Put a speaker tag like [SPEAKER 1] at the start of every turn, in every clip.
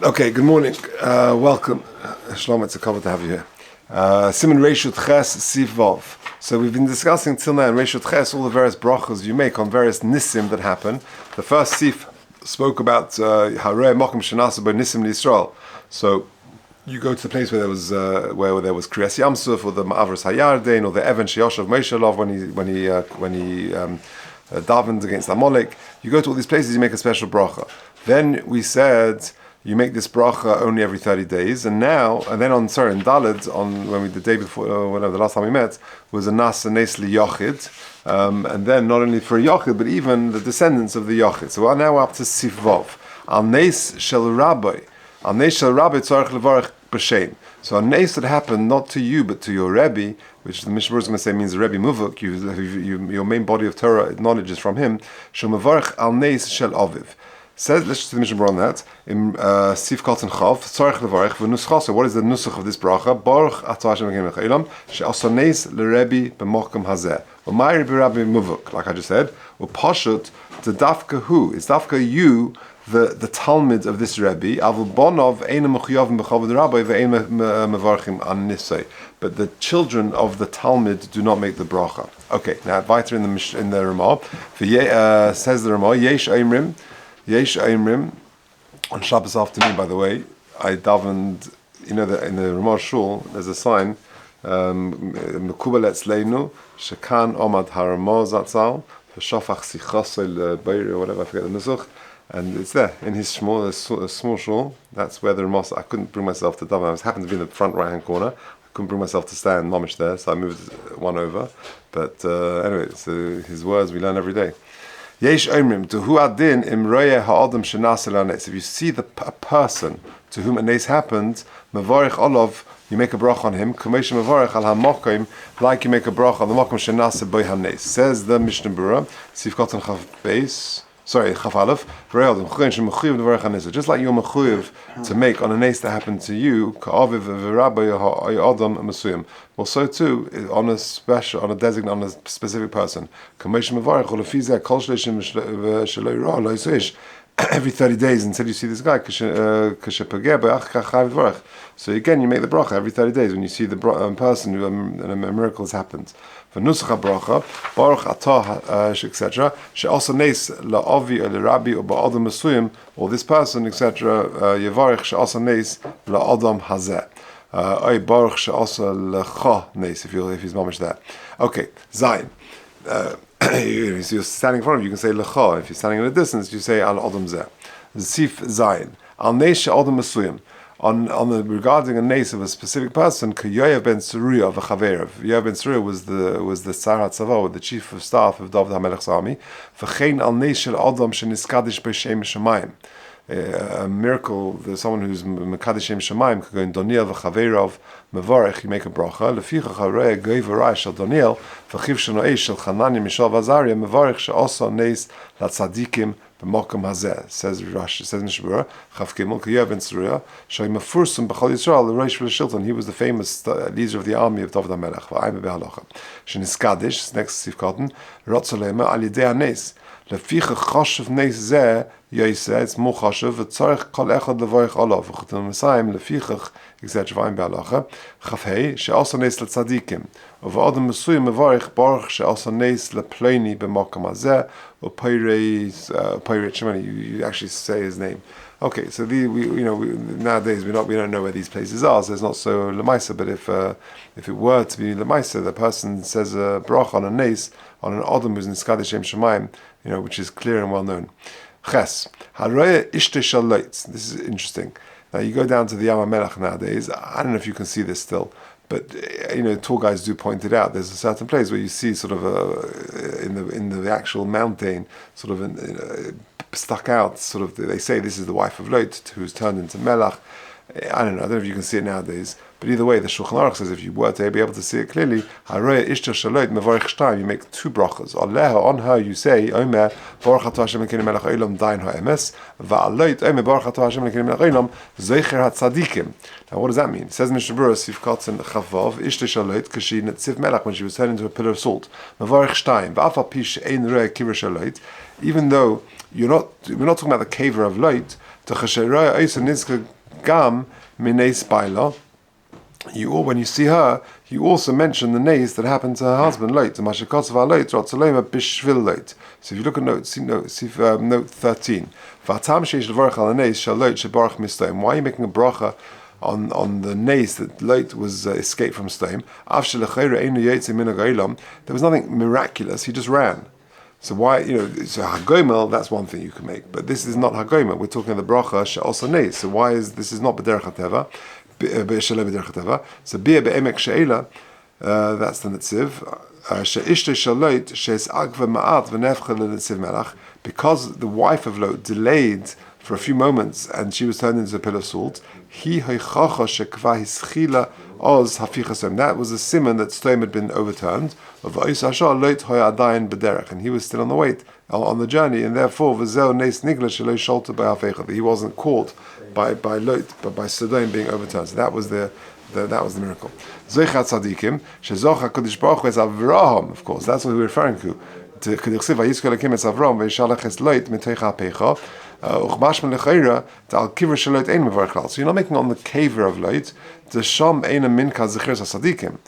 [SPEAKER 1] Okay, good morning. Welcome. Shalom, it's a cover to have you here. Siman Reishut Ches Sif Vav. So we've been discussing till now in Reishut Ches all the various brachas you make on various nisim that happen. The first Sif spoke about Harei Mokum Shenasa by Nisim Yisrael. So you go to the place where there was Kriyas Yamsuf, or the Ma'avras Hayarden, or the Evan Sheyoshav Moshelov when he davened against Amalek. You go to all these places, you make a special bracha. Then we said you make this bracha only every 30 days, and then in Daled, when the day before, the last time we met, was a Nas Nes Li Yochid, and then not only for Yochid, but even the descendants of the Yochid. So we're now up to Sif Vav. Al Nes Shel Rabbi Tzarech Levarach B'Shem. So a Nes that happened not to you, but to your Rebbe, which the Mishnah is going to say means Rebbe Muvuk, your main body of Torah knowledge is from him. Shel Mevarach Al Nes Shel Aviv. Says, let's just the Mishnah on that. In Sif Katan Chav, Tzarech Levarach v'Nuschasa. What is the nusach of this bracha? Baruch Atah Hashem Elokeinu melech haolam she'asa nes leRebbe b'mokum hazeh. U'may Rabbi Muvuk, like I just said. U'pashut the dafka who? It's dafka you, the Talmud of this Rebbe. Avul bonov eina mechuyavim b'chavod Rabbi ve'ein mevarchim an nisay. But the children of the Talmud do not make the bracha. Okay, now weiter in the Ramah. Says the Ramah, Yesh Aimrim, on Shabbos afternoon, by the way, I davened, in the Ramah Shul, there's a sign, Mekubal Etzleinu, Shekan Omad Haramah Zatzal, Shafach Sichasel Beir, or whatever, I forget the Nusach, and it's there, in his small shul. That's where the Ramah, I couldn't bring myself to daven. I happened to be in the front right-hand corner. I couldn't bring myself to stand mamish there, so I moved one over. But anyway, so his words we learn every day. Yesh Omrim, to hu adin imroye ha'adam shenas el hanes. If you see a person to whom a nes happened, mevarich olav, you make a bracha on him. Kamesh mevarich al hamokim, like you make a bracha on the mokim shenas by hanes. Says the Mishnah Berurah, Sif Katan Chav Beis. Chaf Aleph. Just like you're mechuyev to make on a nes that happened to you, ka'aviv v'rabbi ha'adam masuyim. Well, so too on a specific person. Every 30 days until you see this guy. So again, you make the bracha every 30 days when you see the person who a miracle has happened. For nusach bracha, baruch atah, etc. She also nes la'avi or Rabbi or ba'adam masuyim, or this person, etc. Yevarich she also nes la'adam hazeh. Oy baruch she also lecha nes if he's mamish there. Okay, zayin. If you're standing in front of you, you can say lecha. If you're standing in a distance, you say al adam zeh. Sif zayin. Al nes she adam masuyim. Regarding a nes of a specific person, Yoav ben Tzeruya of a Chaverev. Yoav ben Tzeruya was the Tzar HaTzava, the chief of staff of David HaMelech's army. V'chein al nes shel adam sheniskadish b'shem shemayim. A miracle, someone who's Mekadesh Shem Shemaim could go in Doniel v'Chaveirav Mevarech, you make a bracha. Lefichach harei goy v'rai shel Doniel v'chiv shenoei shel Chananya Mishav Azaria Mevarech she'osa nes latzadikim b'mokum hazeh. Says Rashi, says Mishnah Berurah, Chav Gimel Yoav ben Tzeruya shei mefursum b'chol Yisrael l'roish v'l'shilton. He was the famous leader of the army of David HaMelech. V'ayim b'halacha. Sheniskadish, next Sif Katan, Rotzolema al yidei hanes. Lefichach chashav nes zeh. Yoseh, it's more chashav. V'tzarech kol echad levarich olav. V'chutim Messiah lefichach etc. V'ayim b'halacha. Chafhei she'asa nes letzadikim. Uv'adam mesuyim mevarich baruch she'asa nes lepleini b'makam hazeh. U'peirei shemani. You actually say his name. Okay, so nowadays we don't know where these places are, so it's not so lemaisa. But if it were to be lemaisa, the person says a bracha on a nes on an adam who's in Skadei Shem Shemaim, which is clear and well known. Ches Haraya Ishte Shalait. This is interesting. Now you go down to the Yam HaMelech nowadays. I don't know if you can see this still, but tour guides do point it out. There's a certain place where you see sort of in the actual mountain, sort of stuck out. Sort of they say this is the wife of Lot who's turned into Melech. I don't know if you can see it nowadays, but either way, the Shulchan Aruch says if you were to be able to see it clearly, Haraya Ishta Shalot Mevarich Shtaim, you make two brachas. Aleha, on her you say, Omer Baruch Atah Hashem Elokeinu melech haolam dain ha'emes, va'alot Omer Baruch Atah Hashem Elokeinu melech haolam zeicher hatzadikim. Now what does that mean? It says in Mishnah Berurah, Sif Katan Chavav, Ishta Shalot, Kashi Netziv Melech, when she was turned into a pillar of salt. Mevarich Shtaim, va'afa pish ein re'eh kivra Shalot, even though we're not talking about the kaver of light, When you see her, you also mention the nays that happened to her husband late. So if you look at note 13, why are you making a bracha on the nays that Lot was escaped from Stom? There was nothing miraculous, he just ran. So why, so Hagomel, that's one thing you can make, but this is not Hagomel. We're talking the bracha she'osa nays. So why is this is not b'derech hateva? So bia be'emek she'ela, that's the netziv. She'ishte shalot she's agva ma'at v'nefcha l'netziv melach, because the wife of Lot delayed for a few moments and she was turned into a pillar of salt. He hoichacha shekva hischila oz hafichasem. That was a simon that Stom had been overturned. Of Oisashah Lot hoyadayin b'derech, and he was still on the way, on the journey, and therefore v'zeo nes nigla shelo sholta b'hafecha. He wasn't caught by Lot, but by Sodom being overturned. So that was the miracle. Zoichat tzadikim shezocha kodesh baruch hu es Avraham. Of course, that's what we were referring to. To Kedushiv Vayizkol Elokim es Avraham ve'yishalach es Lot mitoich hapecha. So you're not making on the caver of Lot. The sham eina minka zechiras hasadikim.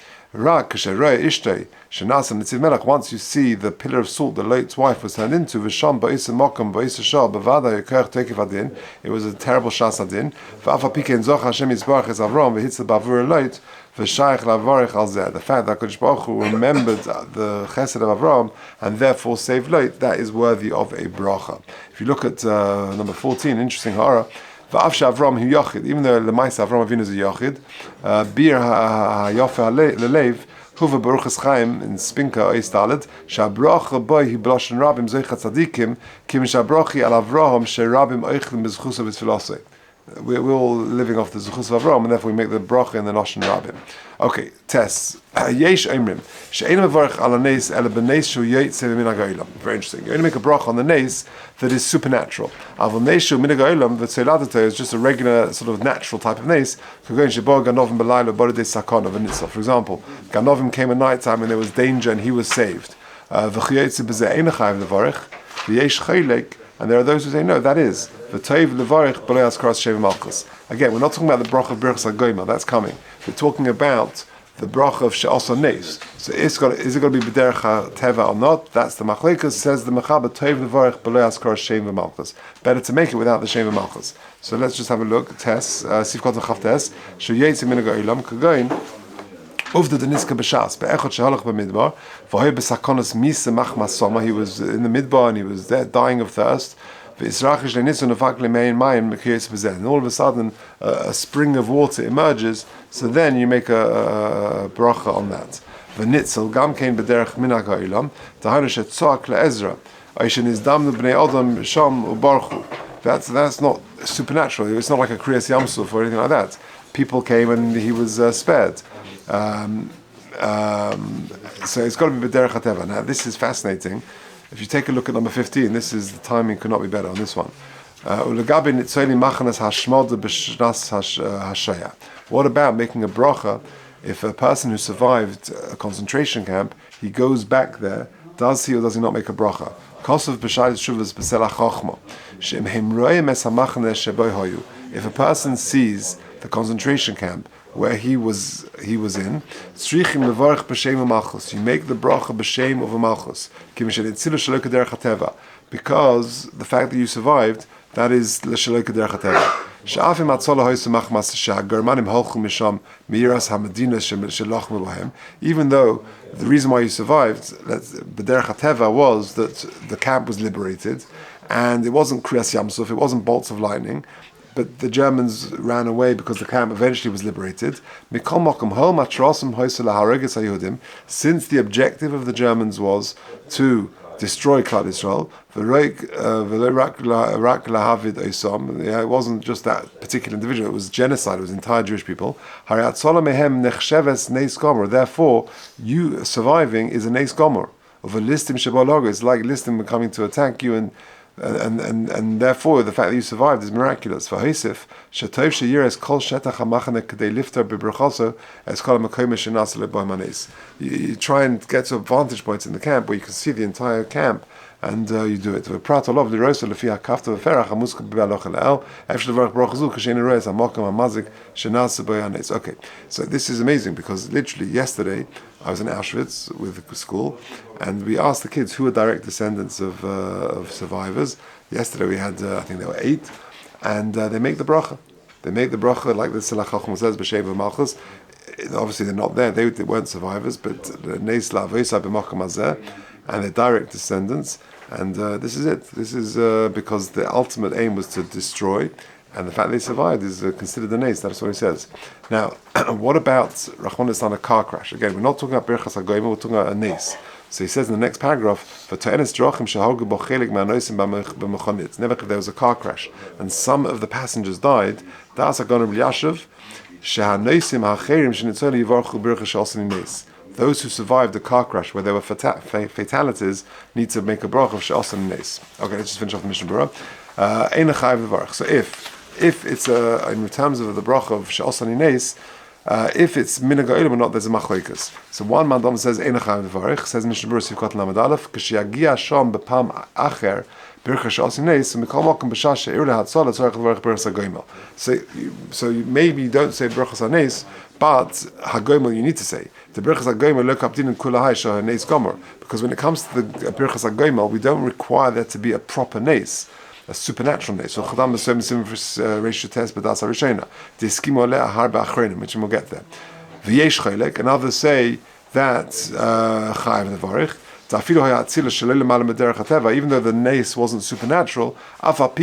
[SPEAKER 1] Once you see the pillar of salt that Lot's wife was turned into, it was a terrible shas adin. The fact that Kodesh Baruch Hu remembered the chesed of Avraham and therefore saved Lot, that is worthy of a bracha. If you look at number 14, interesting hara. Avram hu yachid, even though Lemaisa Avram Avinu is a yachid, bir hayafa lelev huva baruchas Chaim in Spinka Oistalad shabracha boy he blushin rabim zeichat tzadikim kim shabrachi al Avraham sherabim oichlim bezchus of his philosophy. We're all living off the Zuchus of Avraham, and therefore we make the Bracha in the Noshen Rabim. Okay, tests. Yesh Eimrim. She'ein mevarech ala neis ele b'neis shu yetze min ha'goylam. Very interesting. You're going to make a Bracha on the neis that is supernatural. Avol neis shu min ha'goylam v'tzeiladete is just a regular sort of natural type of neis. K'goyin shebo ganovim b'layla borodei sakona v'nitzah. For example, ganovim came at night time and there was danger and he was saved. V'chiyetze b'zeh ein chayiv levarech. V'yesh chaylek. And there are those who say, no, that is. Again, we're not talking about the bracha of Birchas HaGoyma, that's coming. We're talking about the bracha of She'osa Nes. So is it going to be B'derech HaTeva or not? That's the Machlekes. Says the Mechaber, Toiv Levarech B'lo Yaskar Shem V'Malchus. Better to make it without the Shem V'Malchus. So let's just have a look. Tess, Sivkot V'Chav Tess, She'yetzi Min HaGoylam, K'goyin, Uvda Deniska B'Shas, Be'echot She'holach B'Midbar, V'hoi B'Sakonos Misa Machmas Soma, he was in the Midbar and he was there dying of thirst. And all of a sudden a spring of water emerges, so then you make a bracha on that. V'nitzel gam kein b'derech minhag ha'olam, t'hainu she'tzoak le'ezra, oishen izdamnu b'nei odom sham u'barchu. That's not supernatural. It's not like a kriyas yamsuf or anything like that. People came and he was spared. So it's got to be b'derech hateva. Now this is fascinating. If you take a look at number 15, this is the timing could not be better on this one. What about making a bracha if a person who survived a concentration camp, he goes back there, does he or does he not make a bracha? If a person sees the concentration camp where he was in, you make the bracha b'shem of a malchus, because the fact that you survived, that is l'shaloi k'derech hateva. Even though the reason why you survived, b'derech hateva, was that the camp was liberated, and it wasn't kriyas yamsuf, it wasn't bolts of lightning, but the Germans ran away because the camp eventually was liberated. Since the objective of the Germans was to destroy Klal Yisrael, it wasn't just that particular individual, it was genocide, it was entire Jewish people. Therefore, you surviving is a Neis Gomer. It's like listim coming to attack you, and therefore the fact that you survived is miraculous. For Hosef, shetov sheyiras kol shetach hamachane k'dei lifter b'brachaso es kol hamakom shenas leboimanes. You try and get to vantage points in the camp where you can see the entire camp, and you do it. Prat olav lirosa lefi hakafta v'ferach hamuska b'aloch el efshel levarach bracha zu kashen reis hamakam hamazik shenas boyanes. Okay, so this is amazing because literally yesterday I was in Auschwitz with the school, and we asked the kids who are direct descendants of survivors. Yesterday we had I think there were 8, and they make the bracha. They make the bracha like the Silach Chacham says b'Sheva Malchus. Obviously they're not there; they weren't survivors, but Neis La'Avoisa b'Makam Hazeh, and they're direct descendants. And this is it. This is because the ultimate aim was to destroy, and the fact they survived is considered a nace. That's what he says. Now, what about Rachmanis on a car crash? Again, we're not talking about Birchas HaGoyim, we're talking about a nace. So he says in the next paragraph, never if there was a car crash and some of the passengers died, those who survived the car crash where there were fatalities need to make a bracha of she'asan nes. Okay, let's just finish off the Mishnah Berurah. So if it's in terms of the bracha of she'asan nes, if it's minhag ha'olam or not, there's a machlokes. So one mandam says ein chayav levarich, says Mishnah Berurah Sivkot Lamed Aleph, ksheyagia sham b'pam acher bircha she'asan nes, mikol makom b'shah she'ir lehatzala tzarich levarich birchas hagomel. So maybe you don't say birchas hanes, but hagomel you need to say. The birchas hagomel lo kapdin kulahai shah nes gomer, because when it comes to the birchas hagomel, we don't require there to be a proper nes, a supernatural nes. So chadam b'sem reishu tes b'das harishena diskimo le ahar ba'achrenim, which we'll get there. V'yesh chelek, and others say that chayav levarich. Even though the nace wasn't supernatural, but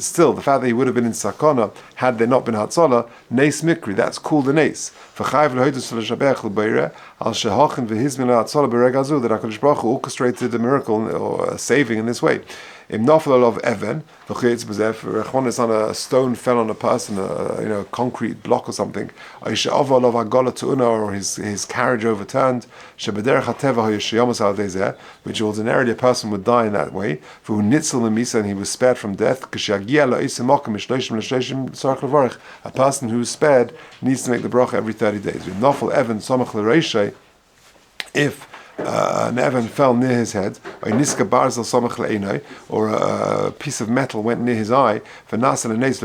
[SPEAKER 1] still, the fact that he would have been in sakana had there not been hatzola, nace mikri, that's called a nace. That HaKadosh Baruch Hu orchestrated the miracle or saving in this way. Im nafel of Evan, it's on a stone fell on a person, a concrete block or something. Or his carriage overturned. Which ordinarily a person would die in that way. And he was spared from death. A person who is spared needs to make the bracha every 30 days. If an Evan fell near his head, or a piece of metal went near his eye, and it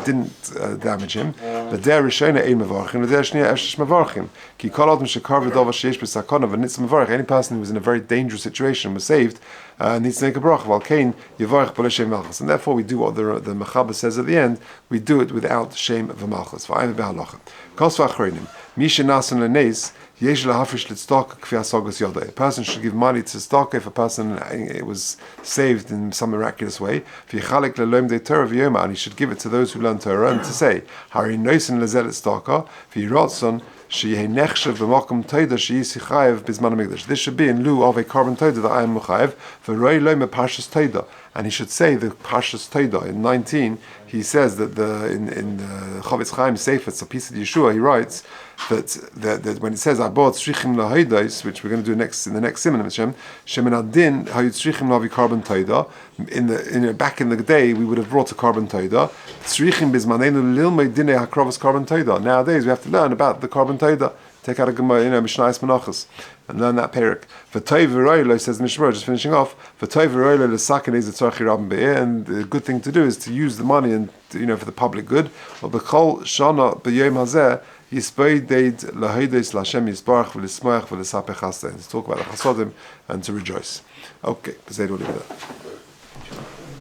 [SPEAKER 1] didn't damage him. Any person who was in a very dangerous situation was saved, needs to make a bracha. And therefore we do what the Mechaber says at the end, we do it without shame of a malchus. A person should give money to stock if a person was saved in some miraculous way. And he should give it to those who learn Torah and to say, this should be in lieu of a carbon toida that I am mechayev for roi loim a parshas toida. And he should say the parshas toida in 19. He says that in the Chavetz Chaim Sefer, it's a piece of Yeshua. He writes that when it says abot strichim lahaydos, which we're going to do in the next simon Hashem, shemin adin hayut strichim lavi carbon toida. Back in the day, we would have brought a carbon toida. Strichim bizmanenu lilmei dinei hakrovas carbon toida. Nowadays, we have to learn about the carbon toida. Take out a Gemara, Mishnayos Menachos, and learn that perik. V'toy v'roilo, says Mishnah, just finishing off. V'toy v'roilo l'saken is a tzarchi rabin be'er, and the good thing to do is to use the money and for the public good. Or b'chol shana b'yom hazeh yisbei deid lahaydos l'Hashem yisbarach v'lismoach v'lisapech haseh. To talk about the chasodim and to rejoice. Okay, we'll leave it there.